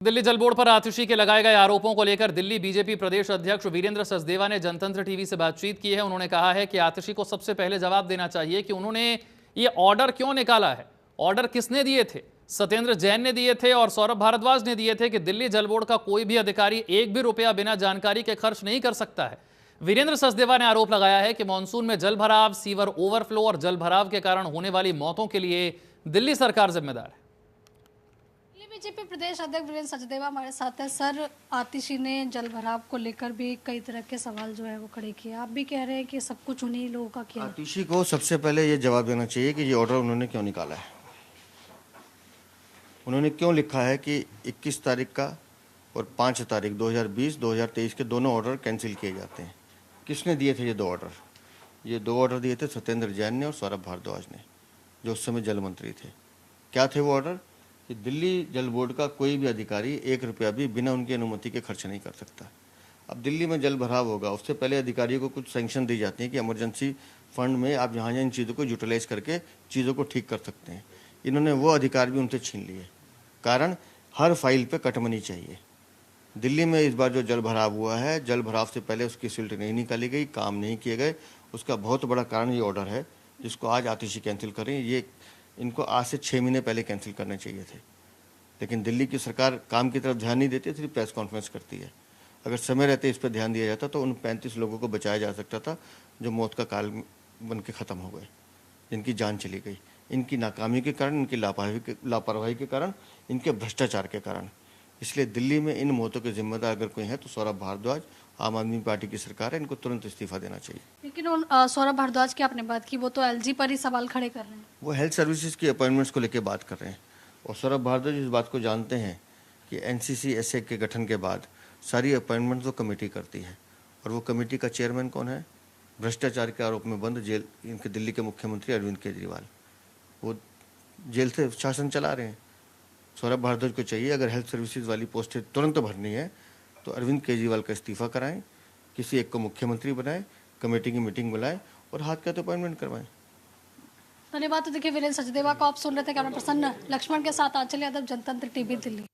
दिल्ली जल बोर्ड पर आतिशी के लगाए गए आरोपों को लेकर दिल्ली बीजेपी प्रदेश अध्यक्ष वीरेंद्र सचदेवा ने जनतंत्र टीवी से बातचीत की है। उन्होंने कहा है कि आतिशी को सबसे पहले जवाब देना चाहिए कि उन्होंने ये ऑर्डर क्यों निकाला है, ऑर्डर किसने दिए थे। सत्येंद्र जैन ने दिए थे और सौरभ भारद्वाज ने दिए थे कि दिल्ली जल बोर्ड का कोई भी अधिकारी एक भी रुपया बिना जानकारी के खर्च नहीं कर सकता है। वीरेंद्र सचदेवा ने आरोप लगाया है कि मानसून में जल भराव, सीवर ओवरफ्लो और जल भराव के कारण होने वाली मौतों के लिए दिल्ली सरकार जिम्मेदार है। बीजेपी प्रदेश अध्यक्ष वीरेंद्र सचदेवा हमारे साथ है। सर, आतिशी ने जल भराव को लेकर भी कई तरह के सवाल जो है वो खड़े किए। आप भी कह रहे हैं कि सब कुछ उन्हीं लोगों का किया। आतिशी को सबसे पहले ये जवाब देना चाहिए कि ये ऑर्डर उन्होंने क्यों निकाला है, उन्होंने क्यों लिखा है कि 21 तारीख का और 5 तारीख 2020-2023 के दोनों ऑर्डर कैंसिल किए जाते हैं। किसने दिए थे ये दो ऑर्डर? ये दो ऑर्डर दिए थे सत्येंद्र जैन ने और सौरभ भारद्वाज ने, जो उस समय जल मंत्री थे। क्या थे वो ऑर्डर? कि दिल्ली जल बोर्ड का कोई भी अधिकारी 1 रुपया भी बिना उनकी अनुमति के खर्च नहीं कर सकता। अब दिल्ली में जल भराव होगा, उससे पहले अधिकारियों को कुछ सैंक्शन दी जाती है कि इमरजेंसी फंड में आप यहाँ इन चीज़ों को यूटिलाइज करके चीज़ों को ठीक कर सकते हैं। इन्होंने वो अधिकार भी उनसे छीन लिए। कारण हर फाइल पे कटमनी चाहिए। दिल्ली में इस बार जो जल भराव हुआ है, जल भराव से पहले उसकी सिल्ट नहीं निकाली गई, काम नहीं किए गए। उसका बहुत बड़ा कारण ये ऑर्डर है जिसको आज आतिशी कैंसिल करें। ये इनको आज से 6 महीने पहले कैंसिल करने चाहिए थे, लेकिन दिल्ली की सरकार काम की तरफ ध्यान नहीं देती, सिर्फ प्रेस कॉन्फ्रेंस करती है। अगर समय रहते इस पर ध्यान दिया जाता तो उन 35 लोगों को बचाया जा सकता था जो मौत का काल बन के ख़त्म हो गए, जिनकी जान चली गई। इनकी नाकामी के कारण, इनकी लापरवाही के कारण, इनके भ्रष्टाचार के कारण। इसलिए दिल्ली में इन मौतों के जिम्मेदार अगर कोई है तो सौरभ भारद्वाज, आम आदमी पार्टी की सरकार है। इनको तुरंत इस्तीफा देना चाहिए। लेकिन उन सौरभ भारद्वाज की आपने बात की, वो तो एलजी पर ही सवाल खड़े कर रहे हैं। वो हेल्थ सर्विसेज की अपॉइंटमेंट्स को लेकर बात कर रहे हैं और सौरभ भारद्वाज इस बात को जानते हैं कि एनसीसी-एसए के गठन के बाद सारी अपॉइंटमेंट तो कमेटी करती है और वो कमेटी का चेयरमैन कौन है? भ्रष्टाचार के आरोप में बंद जेल इनके दिल्ली के मुख्यमंत्री अरविंद केजरीवाल, वो जेल से शासन चला रहे हैं। सौरभ भारद्वाज को चाहिए, अगर हेल्थ सर्विसेज वाली पोस्टें तुरंत भरनी है तो अरविंद केजरीवाल का इस्तीफा कराएं, किसी एक को मुख्यमंत्री बनाएं, कमेटी की मीटिंग बुलाएं और हाथ का तो अपॉइंटमेंट करवाएं। धन्यवाद। तो देखिए, वीरेंद्र सचदेवा को आप सुन रहे थे। कैमरा पर्सन लक्ष्मण के साथ आंचल यादव, जनतंत्र टीवी, दिल्ली।